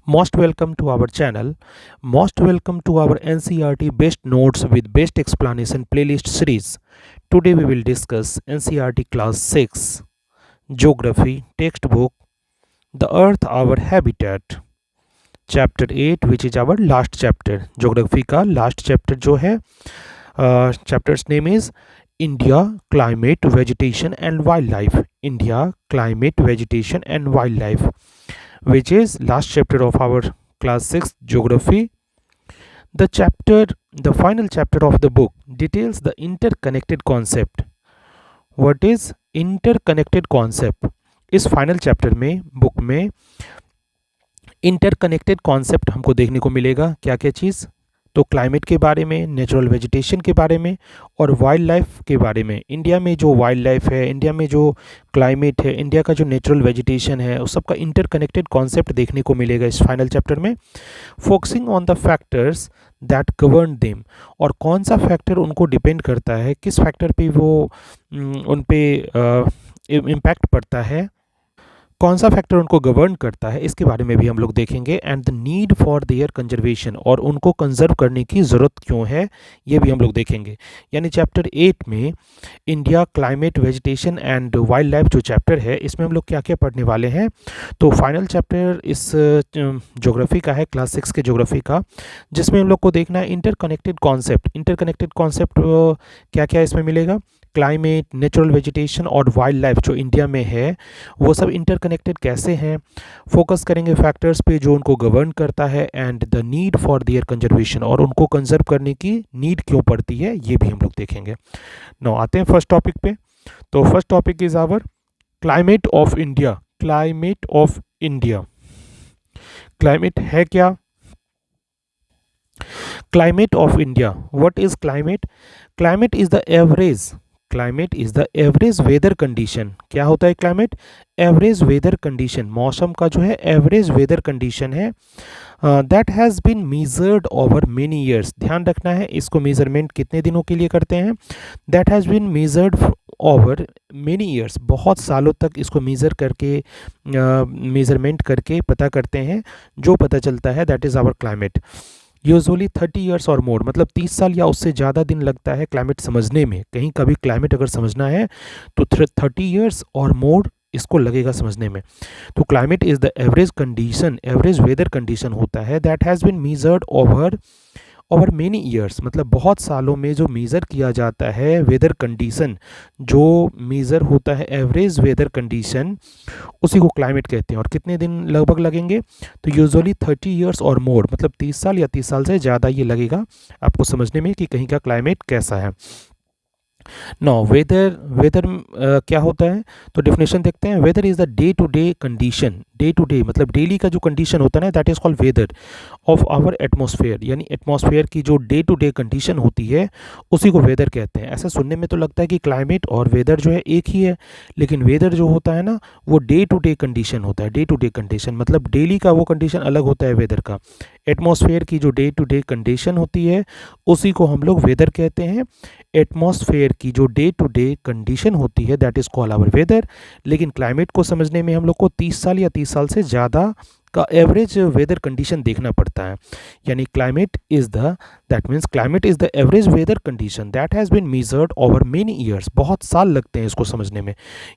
Most welcome to our channel. Most welcome to our NCERT Best Notes with Best Explanation playlist series. Today we will discuss NCERT Class 6 Geography textbook The Earth Our Habitat Chapter 8 which is our last chapter. Geography का last chapter जो है chapter's name is India Climate Vegetation and Wildlife. India Climate Vegetation and Wildlife, which is last chapter of our class 6 geography. The final chapter of the book details the interconnected concept. What is interconnected concept? इस final chapter में book में interconnected concept हमको देखने को मिलेगा। क्या क्या चीज़? तो क्लाइमेट के बारे में, नेचुरल वेजिटेशन के बारे में और वाइल्ड लाइफ के बारे में। इंडिया में जो वाइल्ड लाइफ है, इंडिया में जो क्लाइमेट है, इंडिया का जो नेचुरल वेजिटेशन है, उस सब का इंटरकनेक्टेड कॉन्सेप्ट देखने को मिलेगा इस फाइनल चैप्टर में। Focusing on the factors that govern them, और कौन सा फैक्टर उनको डिपेंड करता है, किस फैक्टर पे वो उन पे इम्पैक्ट पड़ता है, कौन सा फैक्टर उनको गवर्न करता है, इसके बारे में भी हम लोग देखेंगे। And the need for their conservation, और उनको कंजर्व करने की ज़रूरत क्यों है, ये भी हम लोग देखेंगे। यानी चैप्टर 8 में India climate vegetation and wild life जो चैप्टर है, इसमें हम लोग क्या क्या पढ़ने वाले हैं। तो फाइनल चैप्टर इस ज्योग्राफी का है, क्लास 6 के ज्योग्राफी का, जिसमें हम लोग को देखना है इंटरकनेक्टेड कॉन्सेप्ट। इंटरकनेक्टेड कॉन्सेप्ट क्या क्या इसमें मिलेगा? क्लाइमेट, नेचुरल वेजिटेशन और वाइल्ड लाइफ जो इंडिया में है, वो सब इंटरकनेक्टेड कैसे हैं। फोकस करेंगे फैक्टर्स पे जो उनको गवर्न करता है, and the need for their conservation, और उनको कंजर्व करने की नीड क्यों पड़ती है, ये भी हम लोग देखेंगे। नाउ आते हैं फर्स्ट टॉपिक पे। तो first topic is our climate of India. Climate of India, climate है क्या? Climate of India, what is climate? Climate is the average, climate is the average weather condition. क्या होता है क्लाइमेट? एवरेज वेदर कंडीशन, मौसम का जो है average weather condition है। That has been measured over many years, ध्यान रखना है इसको, मेजरमेंट कितने दिनों के लिए करते हैं? That has been measured over many years, बहुत सालों तक इसको मेज़र करके, मेजरमेंट करके पता करते हैं, जो पता चलता है that is our climate. Usually 30 years और मोर, मतलब 30 साल या उससे ज़्यादा दिन लगता है क्लाइमेट समझने में। कहीं कभी क्लाइमेट अगर समझना है तो 30 ईयर्स और मोर इसको लगेगा समझने में। तो climate is the average condition, average weather condition होता है that has been measured over many years, मतलब बहुत सालों में जो मेज़र किया जाता है वेदर कंडीशन, जो मेज़र होता है एवरेज वेदर कंडीशन, उसी को क्लाइमेट कहते हैं। और कितने दिन लगभग लगेंगे? तो यूजुअली 30 ईयर्स और मोर, मतलब 30 साल या 30 साल से ज़्यादा ये लगेगा आपको समझने में कि कहीं का क्लाइमेट कैसा है। नो वेदर, वेदर क्या होता है? तो डेफिनेशन देखते हैं। Weather is the day to day condition, day to day मतलब डेली का जो कंडीशन होता है ना, that is called weather of our atmosphere. यानी एटमॉस्फेयर की जो डे टू डे कंडीशन होती है, उसी को वेदर कहते हैं। ऐसा सुनने में तो लगता है कि क्लाइमेट और वेदर जो है एक ही है, लेकिन वेदर जो होता है ना, वो डे टू डे कंडीशन होता है। डे टू डे कंडीशन मतलब डेली का वो कंडीशन अलग होता है वेदर का। एटमॉस्फेयर की जो डे टू डे कंडीशन होती है, उसी को हम लोग वेदर कहते हैं। एटमॉस्फेयर की जो डे टू डे कंडीशन होती है, that is called our weather. लेकिन क्लाइमेट को समझने में हम लोग को 30 साल या 30 साल से ज़्यादा का एवरेज वेदर कंडीशन देखना पड़ता है। यानी climate is the, that means climate is the average weather condition that has been measured over many years, बहुत साल लगते हैं इसको समझने में,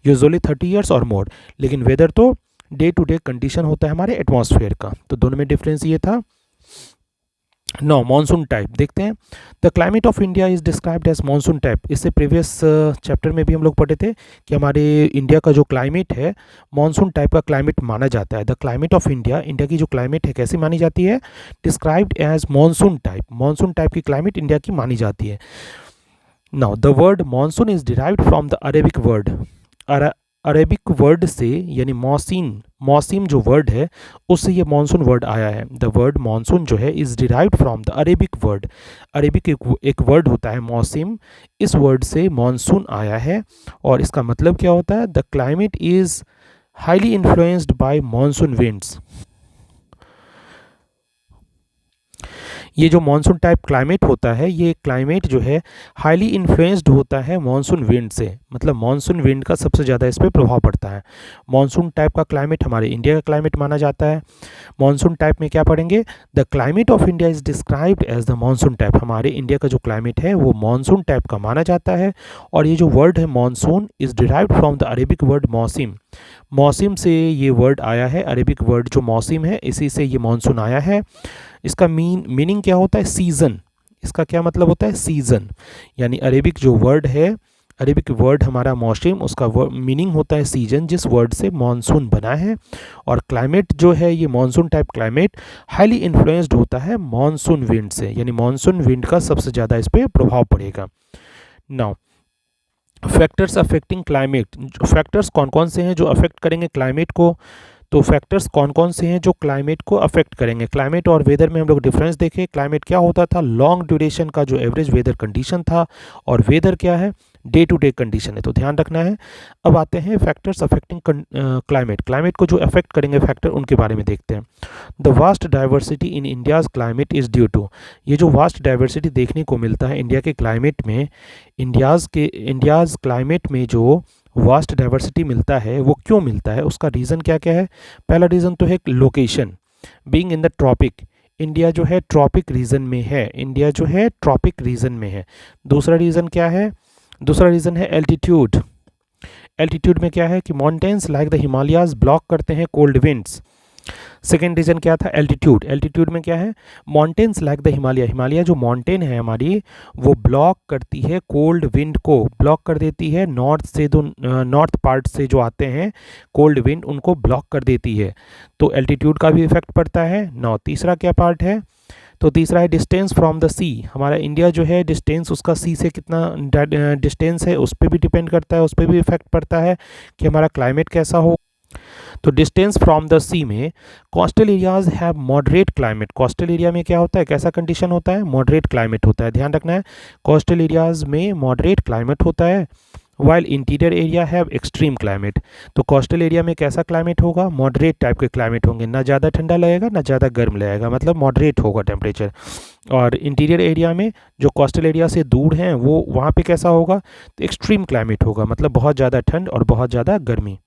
यूजुअली 30 ईयर्स और मोर। लेकिन वेदर तो डे टू डे कंडीशन होता है हमारे एटमॉस्फेयर का। तो दोनों में डिफरेंस ये था। नो मानसून टाइप देखते हैं। The climate of India is described as monsoon type. इससे प्रीवियस चैप्टर में भी हम लोग पढ़े थे कि हमारे इंडिया का जो क्लाइमेट है, मानसून टाइप का क्लाइमेट माना जाता है। The climate of India, India की जो क्लाइमेट है कैसी मानी जाती है? Described as monsoon type, monsoon type की क्लाइमेट इंडिया की मानी जाती है। Now the word monsoon is derived from the Arabic word, Arabic word से, यानी मौसीन, मौसीम जो वर्ड है उससे ये मानसून वर्ड आया है। द वर्ड मानसून जो है is derived from the Arabic word, Arabic एक वर्ड होता है मौसीम, इस वर्ड से मानसून आया है। और इसका मतलब क्या होता है? The climate is highly influenced by monsoon winds, ये जो मानसून टाइप क्लाइमेट होता है, ये क्लाइमेट जो है हाईली इन्फ्लुएंस्ड होता है मानसून विंड से, मतलब मानसून विंड का सबसे ज़्यादा इस पर प्रभाव पड़ता है। मानसून टाइप का क्लाइमेट हमारे इंडिया का क्लाइमेट माना जाता है। मानसून टाइप में क्या पढ़ेंगे, the climate of India is described as the monsoon type. हमारे इंडिया का जो क्लाइमेट है वो मानसून टाइप का माना जाता है। और ये जो वर्ड है monsoon is derived from the Arabic word मौसिम। मौसिम से ये वर्ड आया है, अरेबिक वर्ड जो मौसिम है इसी से ये मानसून आया है। इसका मीनिंग क्या होता है, सीज़न। इसका क्या मतलब होता है, सीज़न। यानी अरेबिक जो वर्ड है, अरेबिक वर्ड हमारा मौसम, उसका मीनिंग होता है सीजन, जिस वर्ड से मानसून बना है। और क्लाइमेट जो है ये monsoon type climate highly influenced होता है मानसून विंड से, यानी मानसून विंड का सबसे ज़्यादा इस पर प्रभाव पड़ेगा। Now factors affecting climate, factors कौन कौन से हैं जो अफेक्ट करेंगे क्लाइमेट को। तो फैक्टर्स कौन कौन से हैं जो क्लाइमेट को अफेक्ट करेंगे। क्लाइमेट और वेदर में हम लोग डिफरेंस देखें। क्लाइमेट क्या होता था, लॉन्ग ड्यूरेशन का जो एवरेज वेदर कंडीशन था, और वेदर क्या है, डे टू डे कंडीशन है, तो ध्यान रखना है। अब आते हैं फैक्टर्स अफेक्टिंग क्लाइमेट, क्लाइमेट को जो अफेक्ट करेंगे फैक्टर, उनके बारे में देखते हैं। The vast diversity in India's climate is due to, ये जो वास्ट डाइवर्सिटी देखने को मिलता है इंडिया के क्लाइमेट में, इंडियाज़ क्लाइमेट में जो वास्ट डाइवर्सिटी मिलता है वो क्यों मिलता है, उसका रीज़न क्या क्या है। पहला रीज़न तो है location, being in the tropic. India जो है ट्रॉपिक रीजन में है, इंडिया जो है ट्रॉपिक रीजन में है। दूसरा रीज़न क्या है, दूसरा रीज़न है एल्टीट्यूड। एल्टीट्यूड में क्या है कि mountains like the Himalayas block करते हैं कोल्ड विंड्स। सेकेंड रीजन क्या था, एल्टीट्यूड। एल्टीट्यूड में क्या है, mountains like the Himalaya, Himalaya जो माउंटेन है हमारी वो ब्लॉक करती है कोल्ड विंड को, ब्लॉक कर देती है नॉर्थ से, जो नॉर्थ पार्ट से जो आते हैं कोल्ड विंड उनको ब्लॉक कर देती है, तो एल्टीट्यूड का भी इफेक्ट पड़ता है। नौ तीसरा क्या पार्ट है, तो तीसरा है डिस्टेंस फ्रॉम द सी। हमारा इंडिया जो है डिस्टेंस उसका सी से कितना डिस्टेंस है उस पर भी डिपेंड करता है, उस पर भी इफेक्ट पड़ता है कि हमारा क्लाइमेट कैसा हो। तो डिस्टेंस फ्रॉम द सी में coastal areas have moderate climate, coastal area में क्या होता है, कैसा कंडीशन होता है, मॉडरेट क्लाइमेट होता है, ध्यान रखना है। कोस्टल एरियाज में मॉडरेट क्लाइमेट होता है, while interior area have extreme climate. तो कोस्टल एरिया में कैसा क्लाइमेट होगा, मॉडरेट टाइप के क्लाइमेट होंगे, ना ज़्यादा ठंडा लगेगा ना ज़्यादा गर्म लगेगा, मतलब मॉडरेट होगा टेम्परेचर। और इंटीरियर एरिया में जो कोस्टल एरिया से दूर हैं वो वहाँ पे कैसा होगा, तो एक्सट्रीम क्लाइमेट होगा, मतलब बहुत ज़्यादा ठंड और बहुत ज़्यादा गर्मी।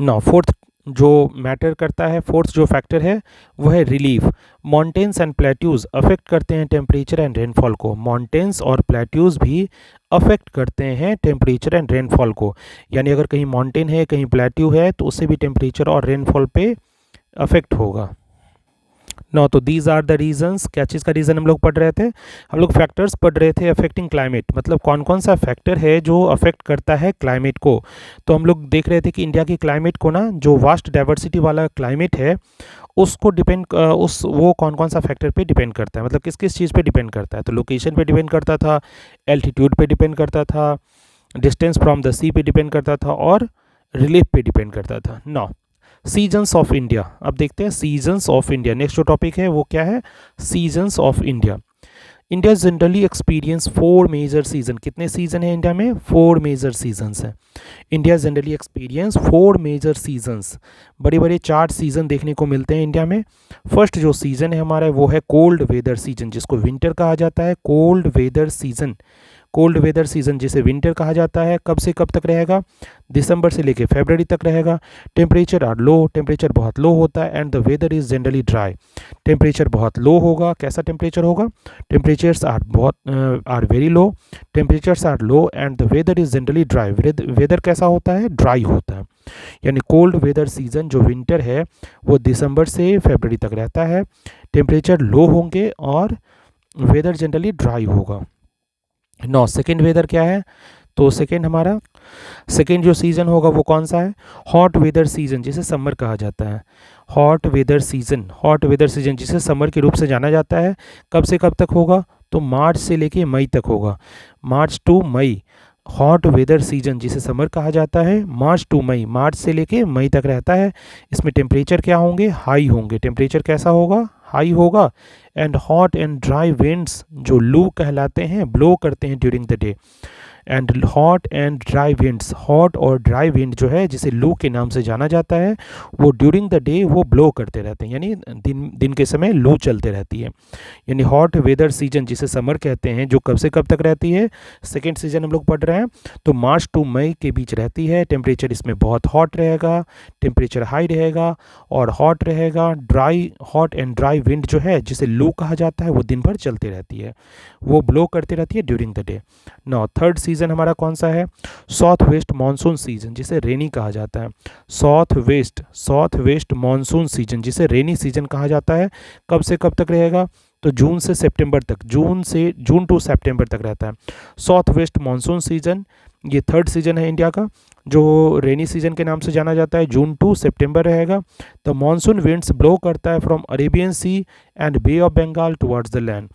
ना फोर्थ जो मैटर करता है, फोर्थ जो फैक्टर है वो है relief. Mountains and plateaus affect करते हैं टेम्परेचर एंड रेनफॉल को, माउंटेन्स और प्लेट्यूज भी अफेक्ट करते हैं टेम्परेचर एंड रेनफॉल को। यानी अगर कहीं माउंटेन है कहीं प्लेट्यू है तो उससे भी टेम्परेचर और रेनफॉल पे अफेक्ट होगा। नो तो दीज आर द रीजंस, क्या चीज़ का रीज़न हम लोग पढ़ रहे थे, हम लोग फैक्टर्स पढ़ रहे थे अफेक्टिंग क्लाइमेट, मतलब कौन कौन सा फैक्टर है जो अफेक्ट करता है क्लाइमेट को। तो हम लोग देख रहे थे कि इंडिया की क्लाइमेट को ना, जो वास्ट डाइवर्सिटी वाला क्लाइमेट है उसको डिपेंड वो कौन कौन सा फैक्टर पे डिपेंड करता है, मतलब किस किस चीज़ पे डिपेंड करता है। तो लोकेशन पे डिपेंड करता था, एल्टीट्यूड पे डिपेंड करता था, डिस्टेंस फ्रॉम द सी पे डिपेंड करता था, और रिलीफ पे डिपेंड करता था। नाउ सीजन्स ऑफ इंडिया, अब देखते हैं सीजन्स ऑफ इंडिया। नेक्स्ट जो टॉपिक है वो क्या है, seasons of India. India generally experience 4 major season, कितने सीजन है इंडिया में, 4 मेजर सीजन्स हैं। India generally experience 4 major seasons, बड़े बड़े 4 सीजन देखने को मिलते हैं इंडिया में। फर्स्ट जो सीजन है हमारा वो है कोल्ड वेदर सीजन, जिसको विंटर कहा जाता है, cold weather season. Cold weather season जिसे विंटर कहा जाता है, कब से कब तक रहेगा, दिसंबर से लेकर फरवरी तक रहेगा। टेम्परेचर आर लो, टेम्परेचर बहुत लो होता है, and the weather is generally dry. Temperature बहुत लो होगा, कैसा टेम्परेचर होगा, temperatures are very low, temperatures are low and the weather is generally dry. Weather कैसा होता है, ड्राई होता है। यानी कोल्ड वेदर सीजन जो विंटर है वो दिसंबर से फरवरी तक रहता है, टेम्परेचर लो होंगे और वेदर जनरली ड्राई होगा। नौ सेकेंड वेदर क्या है, तो सेकेंड हमारा सेकेंड जो सीज़न होगा वो कौन सा है, हॉट वेदर सीजन, जिसे समर कहा जाता है। Hot weather season, hot weather season जिसे समर के रूप से जाना जाता है, कब से कब तक होगा, तो मार्च से लेके मई तक होगा, मार्च टू मई। हॉट वेदर सीजन जिसे समर कहा जाता है, मार्च टू मई, मार्च से लेके मई तक रहता है। इसमें टेम्परेचर क्या होंगे, हाई होंगे, टेम्परेचर कैसा होगा, हाई होगा। And hot and dry winds जो लू कहलाते हैं ब्लो करते हैं during the day. And hot and dry winds, hot और ड्राई विंड जो है जिसे लू के नाम से जाना जाता है, वो ड्यूरिंग द डे वो ब्लो करते रहते हैं, यानी दिन दिन के समय लू चलते रहती है। यानी हॉट वेदर सीजन जिसे समर कहते हैं, जो कब से कब तक रहती है, सेकेंड सीजन हम लोग पढ़ रहे हैं, तो मार्च टू मई के बीच रहती है। टेम्परेचर इसमें बहुत हॉट रहेगा, टेम्परेचर हाई रहेगा और हॉट रहेगा। Dry, hot and dry wind जो है जिसे लू कहा जाता है, वो दिन भर चलती रहती है, वो ब्लो करती रहती है during the day. Now third season हमारा कौन सा है, साउथ वेस्ट मानसून सीजन जिसे रेनी कहा जाता है। साउथ वेस्ट मानसून सीजन जिसे रेनी सीजन कहा जाता है, कब से कब तक रहेगा, तो जून से सितंबर तक, जून टू सितंबर तक रहता है। साउथ वेस्ट मानसून सीजन ये थर्ड सीजन है इंडिया का, जो रेनी सीजन के नाम से जाना जाता है, जून टू सितंबर रहेगा। द मानसून विंड्स ब्लो करता है from Arabian sea and bay of Bengal towards the land.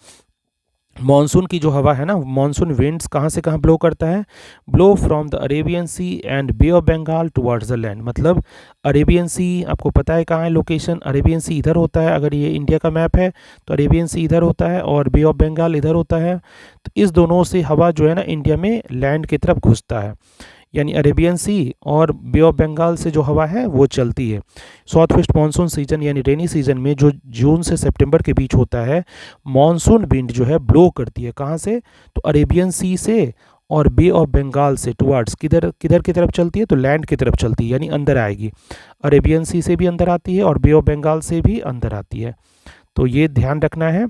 Monsoon की जो हवा है ना, मानसून विंड्स कहाँ से कहाँ ब्लो करता है, blow from the Arabian sea and bay of Bengal towards the land. मतलब अरेबियन सी आपको पता है कहाँ है लोकेशन, अरेबियन सी इधर होता है, अगर ये इंडिया का मैप है तो अरेबियन सी इधर होता है और बे ऑफ बंगाल इधर होता है। तो इस दोनों से हवा जो है ना इंडिया में लैंड की तरफ घुसता है, यानी अरेबियन सी और बे ऑफ बंगाल से जो हवा है वो चलती है। साउथ वेस्ट मानसून सीजन यानी रेनी सीजन में जो जून से सितंबर के बीच होता है, मानसून विंड जो है ब्लो करती है कहाँ से, तो अरेबियन सी से और बे ऑफ बंगाल से टुवर्ड्स, किधर किधर की तरफ चलती है, तो लैंड की तरफ चलती है, यानी अंदर आएगी। अरेबियन सी से भी अंदर आती है और बे ऑफ बंगाल से भी अंदर आती है। तो ये ध्यान रखना है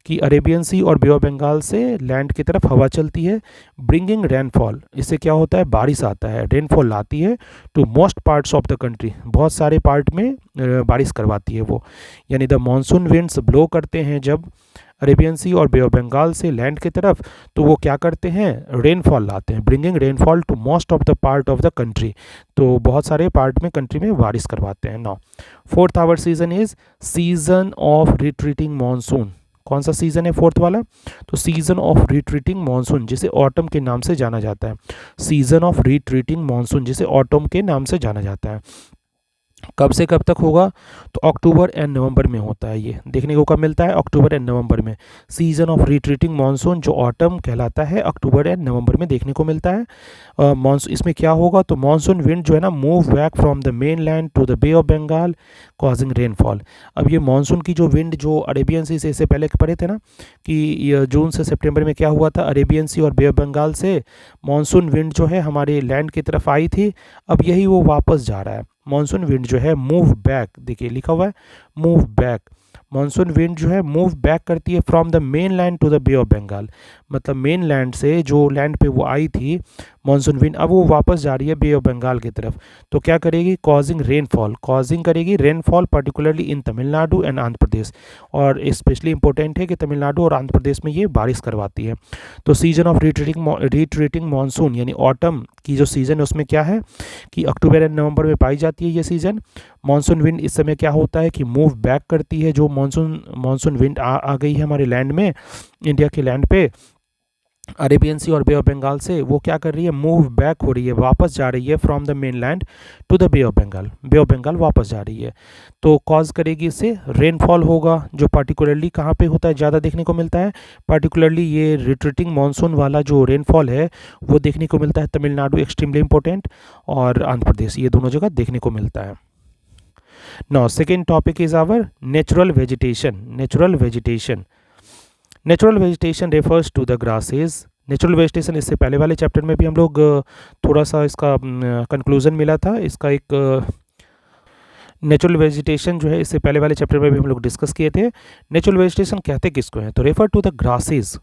कि अरेबियन सी और बे ऑफ बंगाल से लैंड की तरफ हवा चलती है। ब्रिंगिंग रेनफॉल, इससे क्या होता है, बारिश आता है, रेनफॉल लाती है to most parts of the country, बहुत सारे पार्ट में बारिश करवाती है वो। यानी द मानसून विंड्स ब्लो करते हैं जब अरेबियन सी और बे ऑफ बंगाल से लैंड की तरफ, तो वो क्या करते हैं, रेनफॉल लाते हैं, bringing rainfall to most of the part of the country, तो बहुत सारे पार्ट में कंट्री में बारिश करवाते हैं। Now fourth our season is season of retreating monsoon. कौन सा सीजन है फोर्थ वाला, तो सीजन ऑफ रिट्रीटिंग मानसून जिसे ऑटम के नाम से जाना जाता है। सीजन ऑफ रिट्रीटिंग मानसून जिसे ऑटम के नाम से जाना जाता है, कब से कब तक होगा, तो अक्टूबर एंड नवंबर में होता है। ये देखने को कब मिलता है, अक्टूबर एंड नवंबर में। सीजन ऑफ रिट्रीटिंग मानसून जो ऑटम कहलाता है, अक्टूबर एंड नवंबर में देखने को मिलता है। मानसून इसमें क्या होगा, तो मानसून विंड जो है ना move back from the mainland to the bay of Bengal causing rainfall. अब ये मानसून की जो विंड जो अरेबियन सी से इससे पहले पढ़े थे ना कि जून से सितंबर में क्या हुआ था, अरेबियन सी और बे ऑफ बंगाल से मानसून विंड जो है हमारे लैंड की तरफ आई थी, अब यही वो वापस जा रहा है। मानसून विंड जो है मूव बैक, देखिए लिखा हुआ है मूव बैक, मानसून विंड जो है मूव बैक करती है from the mainland to the bay of Bengal. मतलब मेन लैंड से जो लैंड पे वो आई थी मानसून विंड, अब वो वापस जा रही है बे ऑफ बंगाल की तरफ। तो क्या करेगी, कॉजिंग रेनफॉल, कॉजिंग करेगी rainfall particularly in Tamil Nadu and Andhra Pradesh, और स्पेशली इंपॉर्टेंट है कि तमिलनाडु और आंध्र प्रदेश में ये बारिश करवाती है। तो सीजन ऑफ रिट्रीटिंग मानसून यानी ऑटम की जो सीज़न है उसमें क्या है कि अक्टूबर एंड नवंबर में पाई जाती है ये सीज़न। मानसून विंड इस समय क्या होता है कि मूव बैक करती है, जो मानसून विंड आ गई है हमारे लैंड में, इंडिया के लैंड पे अरेबियन सी और बे ऑफ बंगाल से, वो क्या कर रही है, मूव बैक हो रही है, वापस जा रही है from the mainland to the bay of Bengal, bay of Bengal वापस जा रही है। तो कॉज करेगी इससे रेनफॉल होगा, जो पार्टिकुलरली कहाँ पे होता है, ज़्यादा देखने को मिलता है, पार्टिकुलरली ये रिट्रीटिंग मानसून वाला जो रेनफॉल है वो देखने को मिलता है तमिलनाडु, एक्सट्रीमली इंपॉर्टेंट, और आंध्र प्रदेश, ये दोनों जगह देखने को मिलता है। Now second topic is our natural vegetation. Natural vegetation refers to the grasses. Natural vegetation इससे पहले वाले चैप्टर में भी हम लोग थोड़ा सा इसका कंक्लूजन मिला था, इसका एक नेचुरल वेजिटेशन जो है इससे पहले वाले चैप्टर में भी हम लोग डिस्कस किए थे। नेचुरल वेजिटेशन कहते किसको हैं, तो refer to the grasses,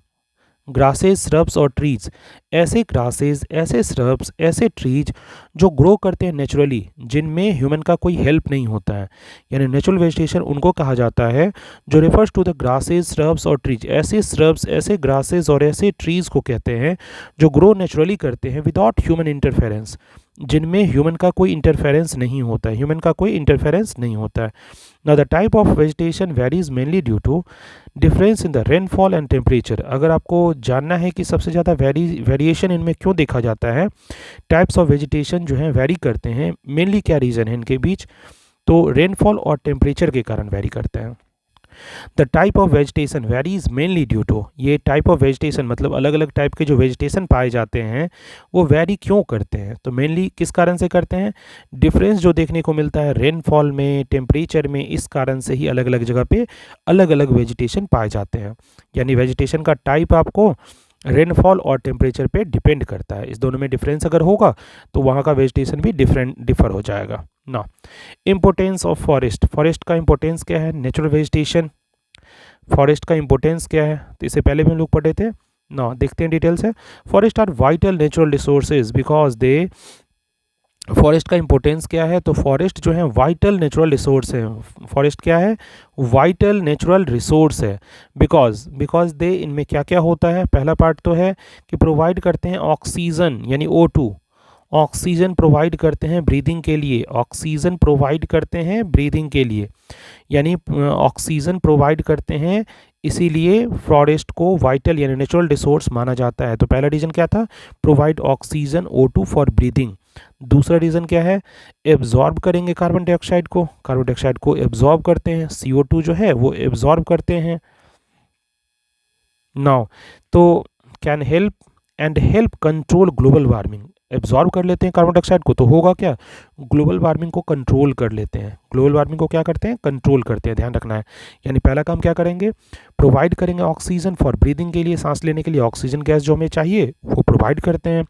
shrubs और ट्रीज, ऐसे ग्रासेस, ऐसे श्रब्स, ऐसे ट्रीज जो ग्रो करते हैं नेचुरली, जिनमें ह्यूमन का कोई हेल्प नहीं होता है, यानी नेचुरल वेजिटेशन उनको कहा जाता है जो refers to the grasses, shrubs और ट्रीज। ऐसे श्रब्स, ऐसे ग्रासेस और ऐसे ट्रीज को कहते हैं जो ग्रो नेचुरली करते हैं विदाउट ह्यूमन इंटरफेरेंस, जिनमें ह्यूमन का कोई इंटरफेरेंस नहीं होता है, Now the type of vegetation varies mainly due to difference in the rainfall and temperature। अगर आपको जानना है कि सबसे ज़्यादा वेरिएशन इनमें क्यों देखा जाता है, टाइप्स ऑफ वेजिटेशन जो हैं वेरी करते हैं, मेनली क्या रीज़न है इनके बीच, तो रेनफॉल और टेम्परेचर के कारण वेरी करते हैं। The type of vegetation varies mainly due to, ये टाइप ऑफ वेजिटेशन मतलब अलग अलग टाइप के जो वेजिटेशन पाए जाते हैं वो वेरी क्यों करते हैं, तो मेनली किस कारण से करते हैं, डिफरेंस जो देखने को मिलता है रेनफॉल में, टेम्परेचर में, इस कारण से ही अलग अलग जगह पे अलग अलग वेजिटेशन पाए जाते हैं। यानी वेजिटेशन का टाइप आपको रेनफॉल और टेम्परेचर पे डिपेंड करता है, इस दोनों में डिफरेंस अगर होगा तो वहाँ का वेजिटेशन भी डिफर हो जाएगा ना। इम्पोर्टेंस ऑफ फॉरेस्ट, फॉरेस्ट का इम्पोर्टेंस क्या है, नेचुरल वेजिटेशन, फॉरेस्ट का इंपॉर्टेंस क्या है, तो इससे पहले भी हम लोग पढ़े थे ना, देखते हैं डिटेल से। Forest are vital natural resources because they, forest का इंपॉर्टेंस क्या है, तो फॉरेस्ट जो है वाइटल नेचुरल रिसोर्स है, फॉरेस्ट क्या है, वाइटल नेचुरल रिसोर्स है, बिकॉज बिकॉज दे, इनमें क्या क्या होता है, पहला पार्ट तो है कि प्रोवाइड करते हैं ऑक्सीजन यानी O2, ऑक्सीजन प्रोवाइड करते हैं ब्रीदिंग के लिए, ऑक्सीजन प्रोवाइड करते हैं ब्रीदिंग के लिए, यानी ऑक्सीजन प्रोवाइड करते हैं, इसीलिए फॉरेस्ट को वाइटल यानी नेचुरल रिसोर्स माना जाता है। तो पहला रीज़न क्या था, provide oxygen O2 for breathing. दूसरा रीज़न क्या है, एब्जॉर्ब करेंगे कार्बन डाइऑक्साइड को, कार्बन डाइऑक्साइड को एब्जॉर्ब करते हैं, CO2 जो है वो एब्जॉर्ब करते हैं। नाउ तो can help and help control global warming, absorb कर लेते हैं कार्बन डाइऑक्साइड को तो होगा क्या, ग्लोबल वार्मिंग को कंट्रोल कर लेते हैं, ग्लोबल वार्मिंग को क्या करते हैं, कंट्रोल करते हैं, ध्यान रखना है। यानी पहला काम क्या करेंगे, प्रोवाइड करेंगे ऑक्सीजन फॉर ब्रीदिंग के लिए, सांस लेने के लिए ऑक्सीजन गैस जो हमें चाहिए वो प्रोवाइड करते हैं।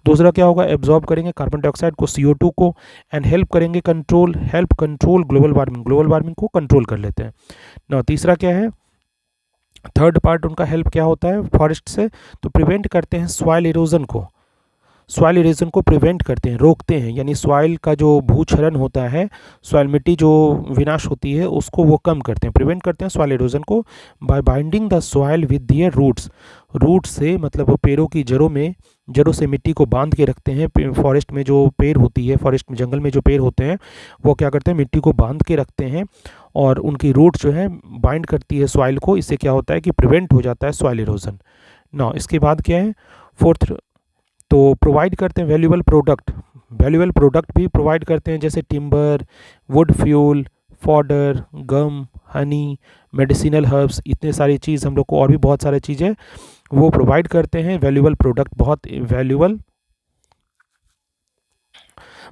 दूसरा क्या होगा, एब्जॉर्ब करेंगे कार्बन डाइऑक्साइड को, CO2 को, एंड हेल्प करेंगे control, help control global warming, global warming को कंट्रोल कर लेते हैं ना। तीसरा क्या है, थर्ड पार्ट उनका हेल्प क्या होता है फॉरेस्ट से, तो प्रिवेंट करते हैं सॉइल इरोजन को, सॉइल इरोजन को प्रिवेंट करते हैं, रोकते हैं, यानी सॉइल का जो भूक्षरण होता है, सॉइल मिट्टी जो विनाश होती है उसको वो कम करते हैं, प्रिवेंट करते हैं सॉइल इरोजन को by binding the soil with their roots, roots से मतलब वो पेड़ों की जड़ों में, जड़ों से मिट्टी को बांध के रखते हैं। फॉरेस्ट में जो पेड़ होती है, फॉरेस्ट में जंगल में जो पेड़ होते हैं वो क्या करते हैं, मिट्टी को बांध के रखते हैं और उनकी रूट जो है बाइंड करती है सॉइल को, इससे क्या होता है कि प्रिवेंट हो जाता है सॉइल इरोजन ना। इसके बाद क्या है, फोर्थ, तो प्रोवाइड करते हैं वैल्यूएबल प्रोडक्ट, वैल्यूएबल प्रोडक्ट भी प्रोवाइड करते हैं, जैसे timber, wood fuel, fodder, gum, honey, medicinal herbs, इतने सारी चीज़ हम लोग को, और भी बहुत सारी चीज़ें वो प्रोवाइड करते हैं, वैल्यूएबल प्रोडक्ट, बहुत वैल्यूएबल,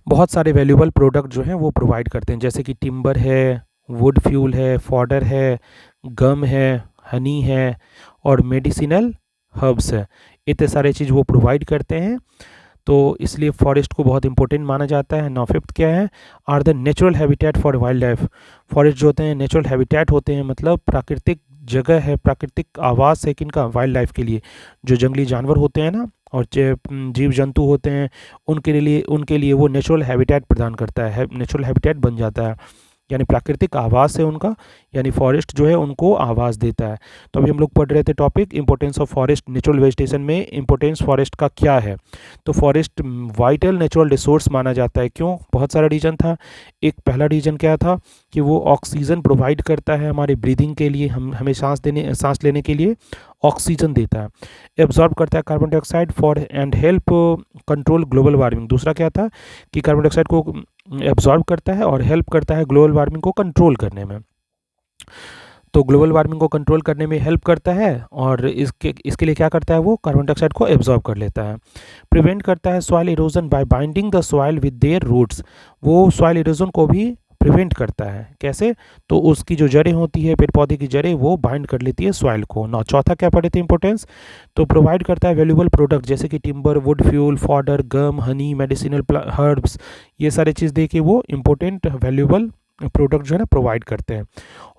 बहुत सारे वैल्यूएबल प्रोडक्ट जो हैं वो प्रोवाइड करते हैं, जैसे कि टिम्बर है, वुड फ्यूल है, फॉडर है, गम है, हनी है और मेडिसिनल हर्ब्स है, इतने सारे चीज़ वो प्रोवाइड करते हैं, तो इसलिए फॉरेस्ट को बहुत इंपॉर्टेंट माना जाता है ना। फिफ्थ क्या है, are the natural habitat for wildlife, forest जो होते हैं नेचुरल हैबिटेट होते हैं, मतलब प्राकृतिक जगह है, प्राकृतिक आवास है किनका, वाइल्ड लाइफ के लिए, जो जंगली जानवर होते हैं ना और जीव जंतु होते हैं उनके लिए वो नेचुरल हैबिटेट प्रदान करता है, नेचुरल हैबिटेट बन जाता है, यानी प्राकृतिक आवास है उनका, यानी फॉरेस्ट जो है उनको आवास देता है। तो अभी हम लोग पढ़ रहे थे topic importance of forest natural vegetation में, इंपॉर्टेंस फॉरेस्ट का क्या है, तो फॉरेस्ट वाइटल नेचुरल रिसोर्स माना जाता है, क्यों, बहुत सारा रीजन था। एक पहला रीजन क्या था कि वो ऑक्सीजन प्रोवाइड करता है हमारे ब्रीदिंग के लिए, हमें सांस लेने के लिए ऑक्सीजन देता है, एब्जॉर्ब करता है carbon dioxide for and help control global warming. दूसरा क्या था कि कार्बन डाइऑक्साइड को एब्जॉर्ब करता है और हेल्प करता है ग्लोबल वार्मिंग को कंट्रोल करने में, तो ग्लोबल वार्मिंग को कंट्रोल करने में हेल्प करता है और इसके लिए क्या करता है, वो कार्बन डाइऑक्साइड को एब्जॉर्ब कर लेता है। प्रिवेंट करता है soil erosion by binding the soil with their roots, वो सॉइल इरोजन को भी प्रिवेंट करता है, कैसे, तो उसकी जो जड़ें होती है, पेड़ पौधे की जड़ें वो बाइंड कर लेती है सॉइल को ना। चौथा क्या पढ़े थे इंपॉर्टेंस, तो प्रोवाइड करता है वैल्यूएबल प्रोडक्ट, जैसे कि timber, wood fuel, fodder, gum, honey, medicinal herbs, ये सारे चीज़ दे के वो इंपॉर्टेंट वैल्यूएबल प्रोडक्ट जो है ना प्रोवाइड करते हैं।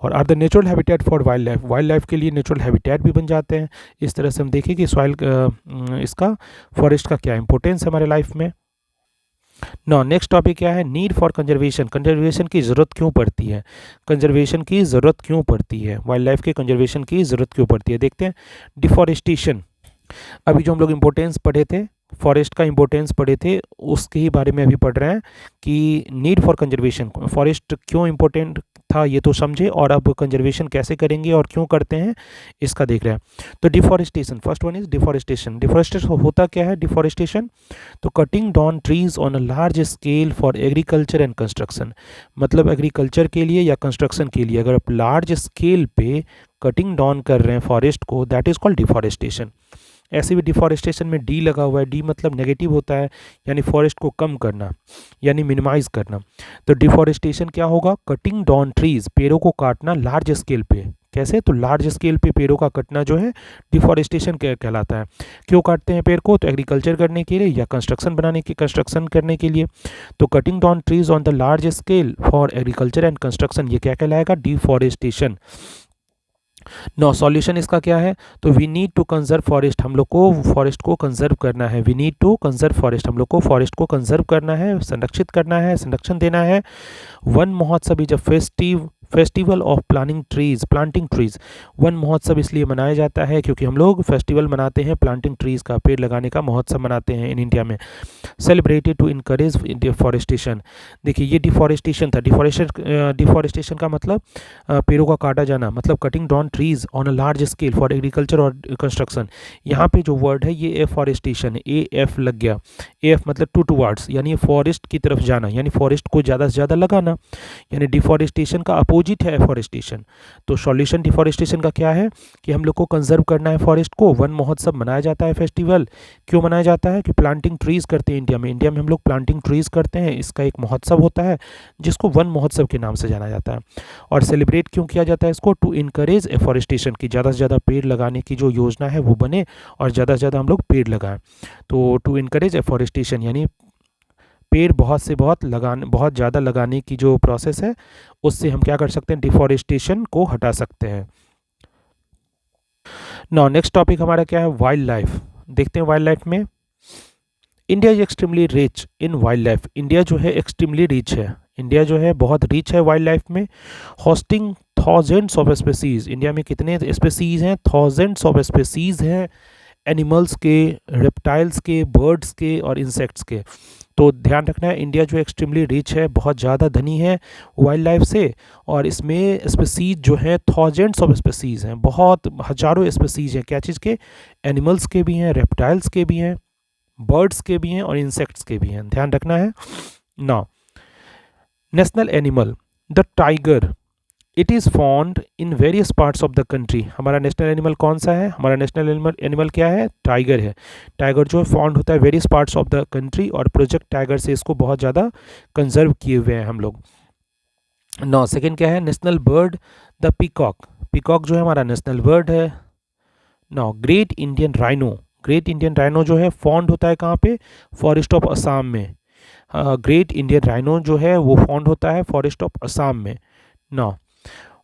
और are the natural habitat for wildlife, wildlife के लिए नेचुरल हैबिटेट भी बन जाते हैं। इस तरह से हम देखें कि सॉइल इसका फॉरेस्ट का क्या इंपॉर्टेंस है हमारे लाइफ में ना। नेक्स्ट टॉपिक क्या है, नीड फॉर कंजर्वेशन, कंजर्वेशन की ज़रूरत क्यों पड़ती है, कंजर्वेशन की ज़रूरत क्यों पड़ती है, वाइल्ड लाइफ के कंजर्वेशन की ज़रूरत क्यों पड़ती है, देखते हैं। डिफॉरेस्टेशन, अभी जो हम लोग इंपॉर्टेंस पढ़े थे फॉरेस्ट का इंपॉर्टेंस पढ़े थे, उसके ही बारे में अभी पढ़ रहे हैं कि नीड फॉर कंजर्वेशन, फॉरेस्ट क्यों इंपॉर्टेंट था ये तो समझे, और अब कंजर्वेशन कैसे करेंगे और क्यों करते हैं इसका देख रहे हैं। तो deforestation, first one is deforestation. Deforestation होता क्या है डिफॉरेस्टेशन? तो cutting down trees on a large scale for agriculture and construction, मतलब एग्रीकल्चर के लिए या कंस्ट्रक्शन के लिए अगर आप लार्ज स्केल पे कटिंग डाउन कर रहे हैं फॉरेस्ट को, दैट इज कॉल्ड डिफॉरेस्टेशन। ऐसे भी डिफॉरेस्टेशन में डी लगा हुआ है, डी मतलब नेगेटिव होता है, यानी फॉरेस्ट को कम करना यानी मिनिमाइज करना। तो डिफॉरेस्टेशन क्या होगा? कटिंग डाउन ट्रीज, पेड़ों को काटना लार्ज स्केल पे। कैसे? तो लार्ज स्केल पे पेड़ों का कटना जो है डिफॉरेस्टेशन कहलाता है। क्यों काटते हैं पेड़ को? तो एग्रीकल्चर करने के लिए या कंस्ट्रक्शन करने के लिए। तो cutting down trees on the large scale for agriculture and construction, ये क्या कहलाएगा? डिफॉरेस्टेशन। नो सॉल्यूशन इसका क्या है? तो we need to conserve forest, हम लोग को फॉरेस्ट को कंजर्व करना है। We need to conserve forest, हम लोग को फॉरेस्ट को कंजर्व करना है, संरक्षित करना है, संरक्षण देना है। वन महोत्सव is a festival of planting trees. One महोत्सव इसलिए मनाया जाता है क्योंकि हम लोग फेस्टिवल मनाते हैं प्लांटिंग ट्रीज का, पेड़ लगाने का महोत्सव मनाते हैं इन इंडिया में। सेलिब्रेटेड टू इनकरेज डिफॉरेस्टेशन, देखिए ये डिफॉरेस्टेशन था। डिफॉरेस्टेशन का मतलब पेड़ों का काटा जाना, मतलब cutting down trees on a large scale for agriculture और कंस्ट्रक्शन। यहाँ पे जो वर्ड है ये एफॉरेस्टेशन है, ए एफ लग गया। ए एफ मतलब टू टूवर्ड्स, यानी फॉरेस्ट की तरफ जाना, यानी फॉरेस्ट को ज़्यादा से ज़्यादा लगाना, यानी डिफॉरेस्टेशन का अपोजिट है एफॉरेस्टेशन। तो सॉल्यूशन डिफॉरेस्टेशन का क्या है कि हम लोग को कंजर्व करना है फॉरेस्ट को। वन महोत्सव मनाया जाता है, फेस्टिवल क्यों मनाया जाता है? कि प्लांटिंग ट्रीज करते हैं इंडिया में। इंडिया में हम लोग प्लांटिंग ट्रीज करते हैं, इसका एक महोत्सव होता है जिसको वन महोत्सव के नाम से जाना जाता है। और सेलिब्रेट क्यों किया जाता है इसको? टू इनकरेज एफॉरेस्टेशन, की ज़्यादा से ज़्यादा पेड़ लगाने की जो योजना है वो बने और ज़्यादा से ज़्यादा हम लोग पेड़ लगाएं। तो टू इनकरेज एफॉरेस्टेशन यानी पेड़ बहुत से बहुत ज़्यादा लगाने की जो प्रोसेस है उससे हम क्या कर सकते हैं? डिफॉरेस्टेशन को हटा सकते हैं। नाउ नेक्स्ट टॉपिक हमारा क्या है? Wild life. देखते हैं वाइल्ड लाइफ में। India is extremely rich in wild life, India जो है एक्सट्रीमली रिच है, इंडिया जो है बहुत रिच है वाइल्ड लाइफ में। Hosting thousands of species, India में कितने स्पेसीज हैं? थाउजेंड्स ऑफ स्पेसीज हैं, एनिमल्स के, रेप्टाइल्स के, बर्ड्स के और इंसेक्ट्स के। तो ध्यान रखना है इंडिया जो एक्सट्रीमली रिच है, बहुत ज़्यादा धनी है वाइल्ड लाइफ से, और इसमें स्पेसीज जो है थाउजेंड्स ऑफ स्पेसीज हैं, बहुत हजारों स्पेसीज हैं। क्या चीज़ के? एनिमल्स के भी हैं, रेप्टाइल्स के भी हैं, बर्ड्स के भी हैं और इंसेक्ट्स के भी हैं, ध्यान रखना है। Now national animal the tiger, it is found in various parts of the country. हमारा नेशनल एनिमल कौन सा है? हमारा नेशनल एनिमल क्या है? टाइगर है। टाइगर जो फाउंड होता है various parts of the country, और प्रोजेक्ट टाइगर से इसको बहुत ज़्यादा कंजर्व किए हुए हैं हम लोग। नौ सेकेंड क्या है? National bird the peacock, peacock जो है हमारा नेशनल बर्ड है। नौ great Indian rhino, great Indian rhino जो है फाउंड होता है कहाँ पे? फॉरेस्ट ऑफ असम में। ग्रेट इंडियन राइनो जो है वो फाउंड होता है फॉरेस्ट ऑफ असम में। नौ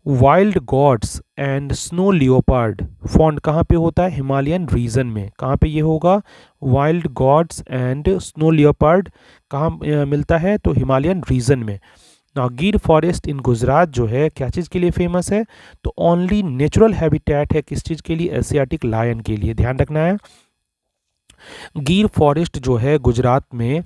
wild goats and snow leopard found कहाँ पे होता है? हिमालयन रीजन में। कहाँ पे ये होगा? Wild goats and snow leopard कहाँ मिलता है? तो हिमालयन रीजन में। ना गिर फॉरेस्ट इन गुजरात जो है क्या चीज़ के लिए फेमस है? तो ओनली नेचुरल हैबिटेट है, किस चीज़ के लिए? एशियाटिक लायन के लिए, ध्यान रखना है। गिर फॉरेस्ट जो है गुजरात में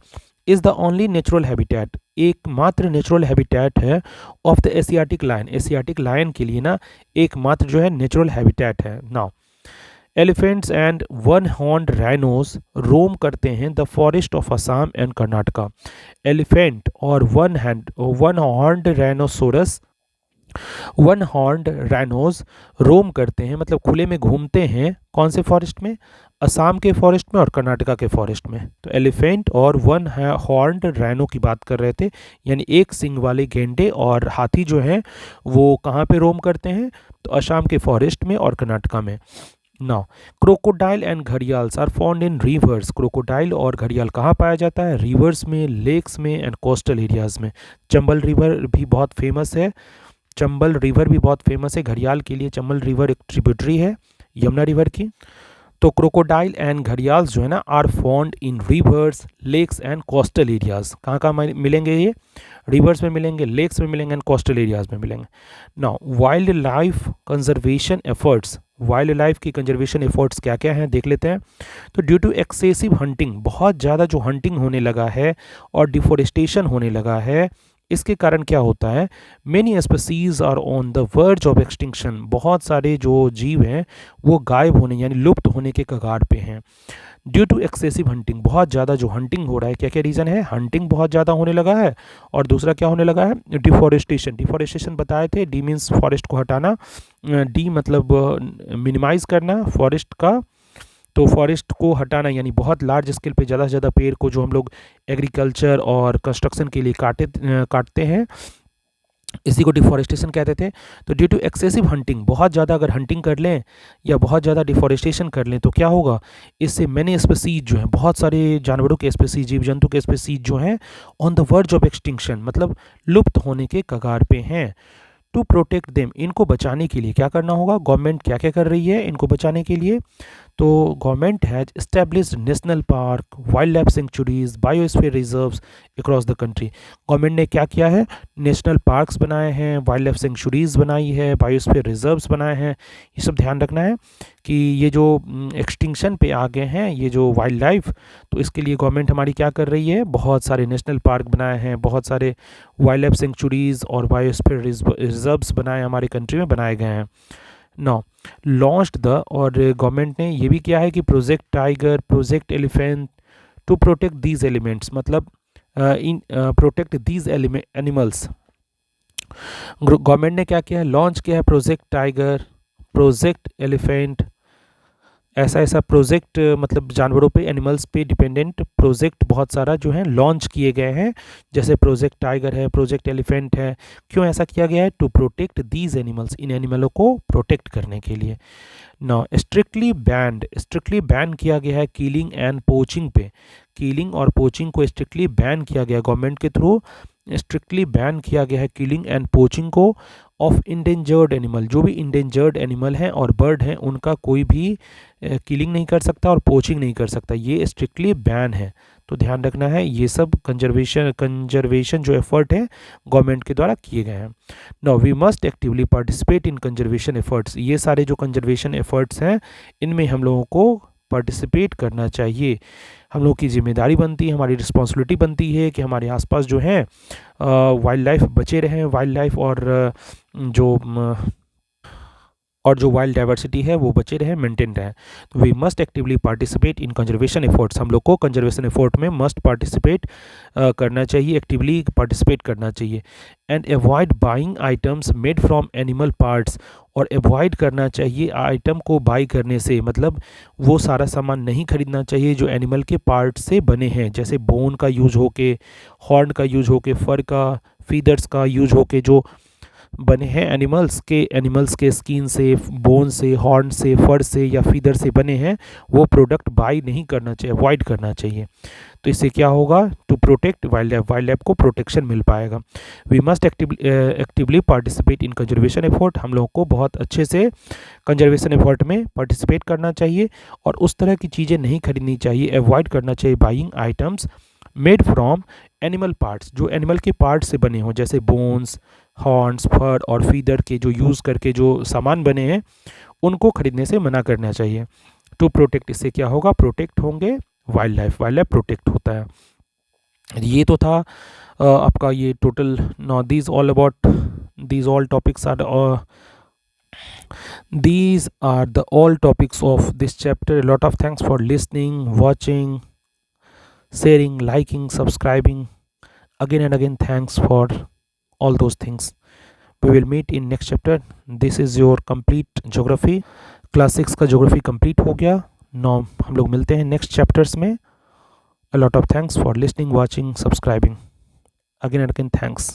is the only natural habitat, एकमात्र नेचुरल हैबिटेट है of the Asiatic lion, Asiatic lion के लिए ना एकमात्र जो है नेचुरल हैबिटेट है। Now elephants and one horned rhinos roam करते हैं the forest of Assam and Karnataka. Elephant और one horned rhinoceros, one horned rhinos roam करते हैं मतलब खुले में घूमते हैं, कौन से फॉरेस्ट में? असम के फॉरेस्ट में और कर्नाटका के फॉरेस्ट में। तो एलिफेंट और वन हॉर्न्ड राइनो की बात कर रहे थे, यानी एक सिंग वाले गेंडे और हाथी जो हैं वो कहाँ पे रोम करते हैं? तो असम के फॉरेस्ट में और कर्नाटका में। Now crocodile and gharials are found in reverse, crocodile और घड़ियाल कहाँ पाया जाता है? रिवर्स में, लेक्स में एंड कोस्टल एरियाज में। चंबल रिवर भी बहुत फेमस है, चंबल रिवर भी बहुत फेमस है घड़ियाल के लिए। चंबल रिवर एक ट्रिब्यूटरी है यमुना रिवर की। तो क्रोकोडाइल एंड घड़ियाल्स जो है ना are found in rivers, lakes and coastal areas. कहाँ कहाँ मिलेंगे ये? रिवर्स में मिलेंगे, लेक्स में मिलेंगे एंड कोस्टल एरियाज में मिलेंगे। Now wild life conservation efforts, wild life की कंजर्वेशन एफर्ट्स क्या क्या हैं देख लेते हैं। तो ड्यू टू एक्सेसिव हंटिंग, बहुत ज़्यादा जो हंटिंग होने लगा है और डिफोरेस्टेशन होने लगा है, इसके कारण क्या होता है, many species are on the verge of extinction, बहुत सारे जो जीव हैं वो गायब होने यानी लुप्त होने के कगार पे हैं। ड्यू टू एक्सेसिव हंटिंग, बहुत ज़्यादा जो हंटिंग हो रहा है, क्या क्या रीज़न है, हंटिंग बहुत ज़्यादा होने लगा है, और दूसरा क्या होने लगा है, डिफॉरेस्टेशन। डिफॉरेस्टेशन बताए थे, डी मीन्स फॉरेस्ट को हटाना, डी मतलब मिनिमाइज करना फॉरेस्ट का, तो फॉरेस्ट को हटाना यानी बहुत लार्ज स्केल पे ज़्यादा से ज़्यादा पेड़ को जो हम लोग एग्रीकल्चर और कंस्ट्रक्शन के लिए काटते हैं, इसी को डिफॉरेस्टेशन कहते थे। तो ड्यू टू एक्सेसिव हंटिंग, बहुत ज़्यादा अगर हंटिंग कर लें या बहुत ज़्यादा डिफॉरेस्टेशन कर लें तो क्या होगा, इससे मैनी स्पीसीज जो हैं, बहुत सारे जानवरों के स्पीसीज, जीव जंतु के स्पीसीज जो हैं on the verge of extinction, मतलब लुप्त होने के कगार पे हैं। टू प्रोटेक्ट देम, इनको बचाने के लिए क्या करना होगा, गवर्नमेंट क्या क्या कर रही है इनको बचाने के लिए, तो government has established national park, wild life sanctuaries, biosphere reserves across the country. Government ने क्या किया है, नेशनल पार्क्स बनाए हैं, वाइल्ड लाइफ सेंचुरीज बनाई है, बायोस्फीयर रिजर्व्स बनाए हैं। ये सब ध्यान रखना है कि ये जो एक्सटिंक्शन पे आ गए हैं ये जो वाइल्ड लाइफ, तो इसके लिए गवर्नमेंट हमारी क्या कर रही है, बहुत सारे नेशनल पार्क बनाए हैं, बहुत सारे वाइल्ड लाइफ सेंचुरीज और बायोस्फीयर रिजर्व्स बनाए हमारे कंट्री में बनाए गए हैं। नौ लॉन्च्ड द, और गवर्नमेंट ने ये भी किया है कि project tiger, project elephant to protect these elements, मतलब इन प्रोटेक्ट दीज एनिमल्स। गवर्नमेंट ने क्या किया है, लॉन्च किया है प्रोजेक्ट टाइगर, प्रोजेक्ट एलिफेंट, ऐसा ऐसा प्रोजेक्ट, मतलब जानवरों पे, एनिमल्स पे डिपेंडेंट प्रोजेक्ट बहुत सारा जो है लॉन्च किए गए हैं, जैसे प्रोजेक्ट टाइगर है, प्रोजेक्ट एलिफेंट है। क्यों ऐसा किया गया है, टू प्रोटेक्ट दीज एनिमल्स, इन एनिमलों को प्रोटेक्ट करने के लिए। नौ स्ट्रिक्टली बैन किया गया है किलिंग एंड पोचिंग पे, किलिंग और पोचिंग को स्ट्रिक्टली बैन किया गया, गवर्नमेंट के थ्रू स्ट्रिक्टली बैन किया गया है किलिंग एंड पोचिंग को ऑफ इंडेंजर्ड एनिमल, जो भी इंडेंजर्ड एनिमल हैं और बर्ड हैं उनका कोई भी किलिंग नहीं कर सकता और पोचिंग नहीं कर सकता, ये स्ट्रिक्टली बैन है। तो ध्यान रखना है, ये सब कंजर्वेशन जो एफर्ट है गवर्नमेंट के द्वारा किए गए हैं। Now we must actively participate in conservation efforts, ये सारे जो कंजर्वेशन एफर्ट्स हैं इनमें हम लोगों को पार्टिसिपेट करना चाहिए, हम लोगों की जिम्मेदारी बनती है, हमारी रिस्पॉन्सिबिलिटी बनती है कि हमारे आसपास जो है वाइल्ड लाइफ बचे रहें, वाइल्ड लाइफ और जो वाइल्ड डाइवर्सिटी है वो बचे रहे, मेंटेन रहे। तो we must actively participate in conservation efforts, हम लोग को कंजर्वेशन एफर्ट में मस्ट पार्टिसिपेट करना चाहिए, एक्टिवली पार्टिसिपेट करना चाहिए। And avoid buying items made from animal parts, और अवॉइड करना चाहिए आइटम को बाई करने से, मतलब वो सारा सामान नहीं खरीदना चाहिए जो एनिमल के पार्ट से बने हैं, जैसे बोन का यूज होके, हॉर्न का यूज होके, फर का, फीदर्स का यूज होके जो बने हैं एनिमल्स के स्किन से, बोन से, हॉर्न से, फर से या फीदर से बने हैं, वो प्रोडक्ट बाई नहीं करना चाहिए, अवॉइड करना चाहिए। तो इससे क्या होगा, टू प्रोटेक्ट वाइल्ड लाइफ को प्रोटेक्शन मिल पाएगा। We must actively participate in conservation effort, हम लोगों को बहुत अच्छे से कंजर्वेशन एफर्ट में पार्टिसिपेट करना चाहिए और उस तरह की चीज़ें नहीं खरीदनी चाहिए, अवॉइड करना चाहिए buying items made from animal parts, जो एनिमल के पार्ट से बने हों, जैसे बोन्स, हॉर्न्स, फर और फीदर के जो यूज़ करके जो सामान बने हैं उनको खरीदने से मना करना चाहिए। टू प्रोटेक्ट, इससे क्या होगा, प्रोटेक्ट होंगे वाइल्ड लाइफ प्रोटेक्ट होता है। ये तो था आपका ये total. Now these all topics are the all topics of this chapter. A lot of thanks for listening, watching, sharing, liking, subscribing. Again and again thanks for all those things. We will meet in next chapter. This is your complete geography. Class 6 का geography complete हो गया। Now हम लोग मिलते हैं next chapters में। A lot of thanks for listening, watching, subscribing. Again and again thanks.